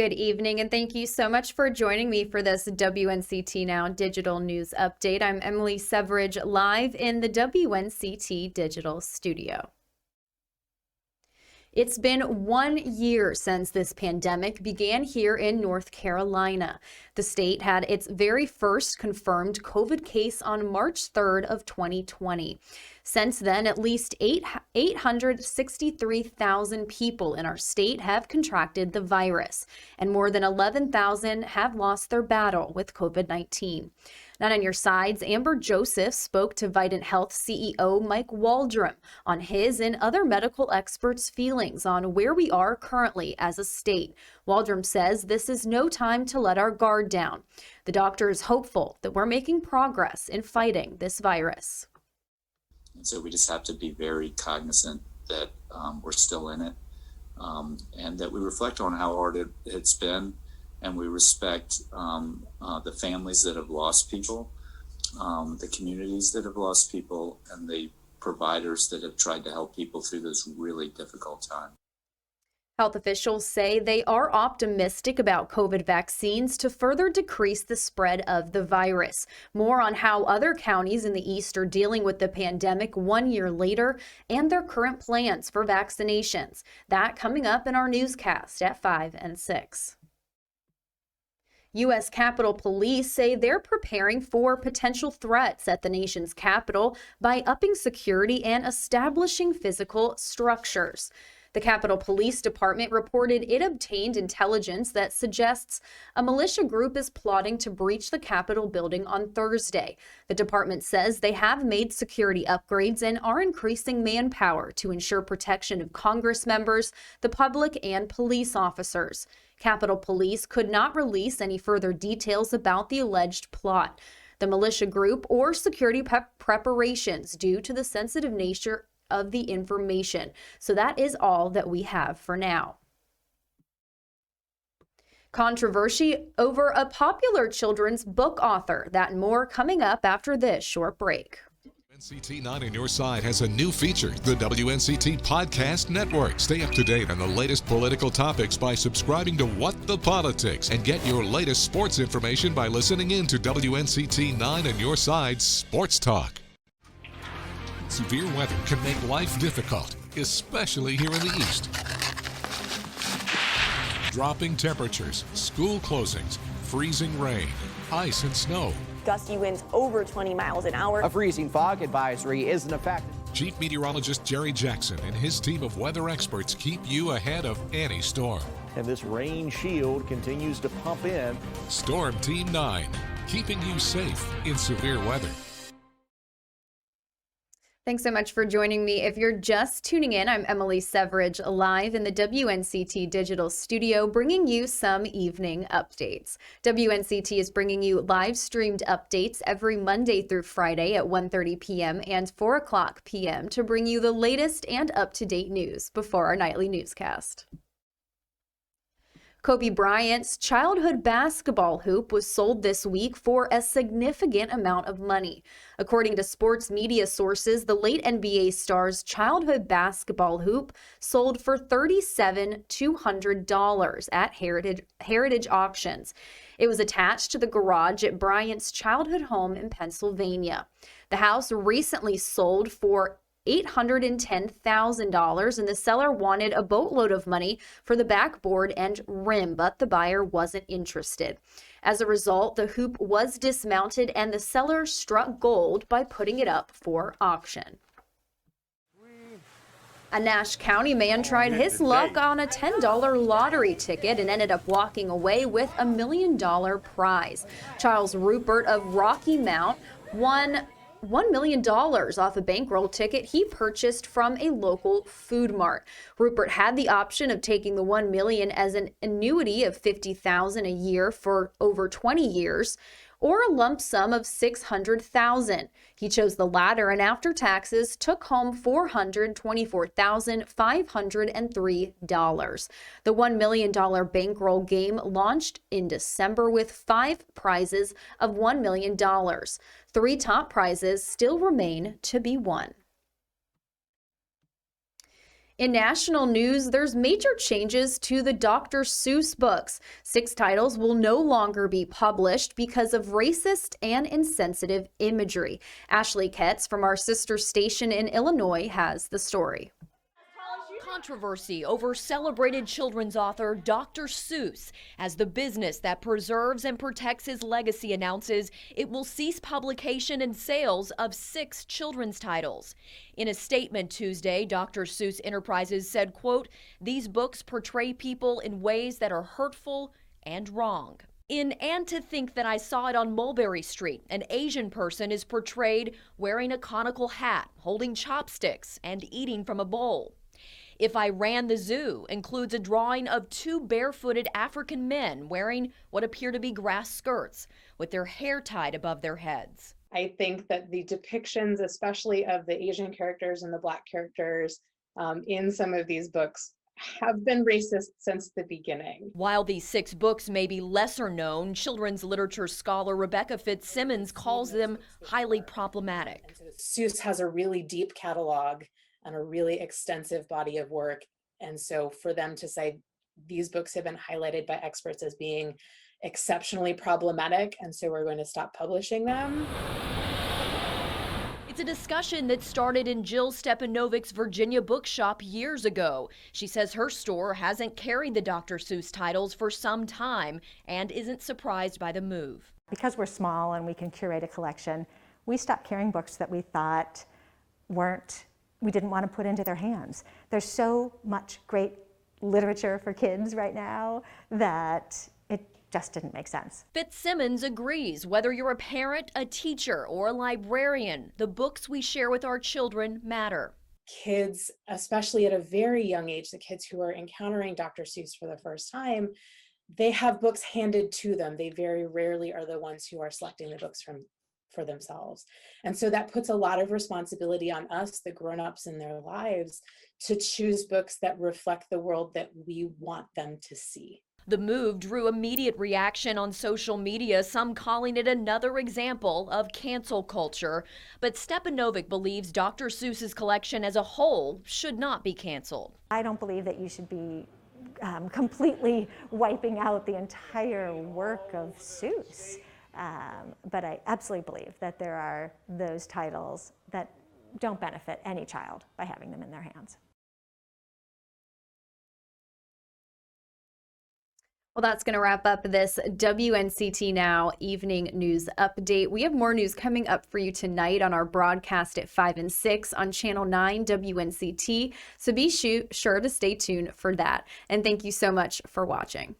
Good evening, and thank you so much for joining me for this WNCT Now Digital News Update. I'm Emily Severidge, live in the WNCT Digital Studio. It's been 1 year since this pandemic began here in North Carolina. The state had its very first confirmed COVID case on March 3rd of 2020. Since then, at least 863,000 people in our state have contracted the virus, and more than 11,000 have lost their battle with COVID-19. Not on your sides, Amber Joseph spoke to Vidant Health CEO Mike Waldron on his and other medical experts' feelings on where we are currently as a state. Waldron says this is no time to let our guard down. The doctor is hopeful that we're making progress in fighting this virus. And so we just have to be very cognizant that we're still in it, and that we reflect on how hard it's been, and we respect the families that have lost people, the communities that have lost people, and the providers that have tried to help people through this really difficult time. Health officials say they are optimistic about COVID vaccines to further decrease the spread of the virus. More on how other counties in the East are dealing with the pandemic 1 year later and their current plans for vaccinations. That coming up in our newscast at 5 and 6. U.S. Capitol Police say they're preparing for potential threats at the nation's capital by upping security and establishing physical structures. The Capitol Police Department reported it obtained intelligence that suggests a militia group is plotting to breach the Capitol building on Thursday. The department says they have made security upgrades and are increasing manpower to ensure protection of Congress members, the public, and police officers. Capitol Police could not release any further details about the alleged plot, the militia group, or security preparations due to the sensitive nature of the information. So that is all that we have for now. Controversy over a popular children's book author. That and more coming up after this short break. WNCT 9 on your side has a new feature, the WNCT Podcast Network. Stay up to date on the latest political topics by subscribing to What the Politics, and get your latest sports information by listening in to WNCT 9 on your side Sports Talk. Severe weather can make life difficult, especially here in the East. Dropping temperatures, school closings, freezing rain, ice and snow. Gusty winds over 20 miles an hour. A freezing fog advisory is in effect. Chief Meteorologist Jerry Jackson and his team of weather experts keep you ahead of any storm. And this rain shield continues to pump in. Storm Team 9, keeping you safe in severe weather. Thanks so much for joining me. If you're just tuning in, I'm Emily Severidge, live in the WNCT Digital Studio, bringing you some evening updates. WNCT is bringing you live streamed updates every Monday through Friday at 1:30 p.m. and 4 o'clock p.m. to bring you the latest and up-to-date news before our nightly newscast. Kobe Bryant's childhood basketball hoop was sold this week for a significant amount of money. According to sports media sources, the late NBA star's childhood basketball hoop sold for $37,200 at Heritage Auctions. It was attached to the garage at Bryant's childhood home in Pennsylvania. The house recently sold for $810,000, and the seller wanted a boatload of money for the backboard and rim, but the buyer wasn't interested. As a result, the hoop was dismounted and the seller struck gold by putting it up for auction. A Nash County man tried his luck on a $10 lottery ticket and ended up walking away with a $1 million prize. Charles Rupert of Rocky Mount won $1 million off a bankroll ticket he purchased from a local food mart. Rupert had the option of taking the $1 million as an annuity of $50,000 a year for over 20 years, or a lump sum of $600,000. He chose the latter and after taxes took home $424,503. The $1 million bankroll game launched in December with 5 prizes of $1 million. 3 top prizes still remain to be won. In national news, there's major changes to the Dr. Seuss books. 6 titles will no longer be published because of racist and insensitive imagery. Ashley Ketz from our sister station in Illinois has the story. Controversy over celebrated children's author Dr. Seuss as the business that preserves and protects his legacy announces it will cease publication and sales of 6 children's titles. In a statement Tuesday, Dr. Seuss Enterprises said, quote, "These books portray people in ways that are hurtful and wrong." In And to Think That I Saw It on Mulberry Street, an Asian person is portrayed wearing a conical hat, holding chopsticks, and eating from a bowl. If I Ran the Zoo includes a drawing of 2 barefooted African men wearing what appear to be grass skirts with their hair tied above their heads. I think that the depictions, especially of the Asian characters and the Black characters in some of these books, have been racist since the beginning. While these 6 books may be lesser known, children's literature scholar Rebecca Fitzsimmons calls them highly problematic. Seuss has a really deep catalog and a really extensive body of work. And so for them to say these books have been highlighted by experts as being exceptionally problematic, and so we're going to stop publishing them. It's a discussion that started in Jill Stepanovic's Virginia bookshop years ago. She says her store hasn't carried the Dr. Seuss titles for some time and isn't surprised by the move. Because we're small and we can curate a collection, we stopped carrying books that we thought we didn't want to put into their hands. There's so much great literature for kids right now that it just didn't make sense. Fitzsimmons agrees. Whether you're a parent, a teacher, or a librarian, the books we share with our children matter. Kids, especially at a very young age, the kids who are encountering Dr. Seuss for the first time, they have books handed to them. They very rarely are the ones who are selecting the books for themselves. And so that puts a lot of responsibility on us, the grown-ups in their lives, to choose books that reflect the world that we want them to see. The move drew immediate reaction on social media, some calling it another example of cancel culture. But Stepanovic believes Dr. Seuss's collection as a whole should not be canceled. I don't believe that you should be completely wiping out the entire work of Seuss. But I absolutely believe that there are those titles that don't benefit any child by having them in their hands. Well, that's going to wrap up this WNCT Now Evening News Update. We have more news coming up for you tonight on our broadcast at 5 and 6 on Channel 9 WNCT, so be sure to stay tuned for that. And thank you so much for watching.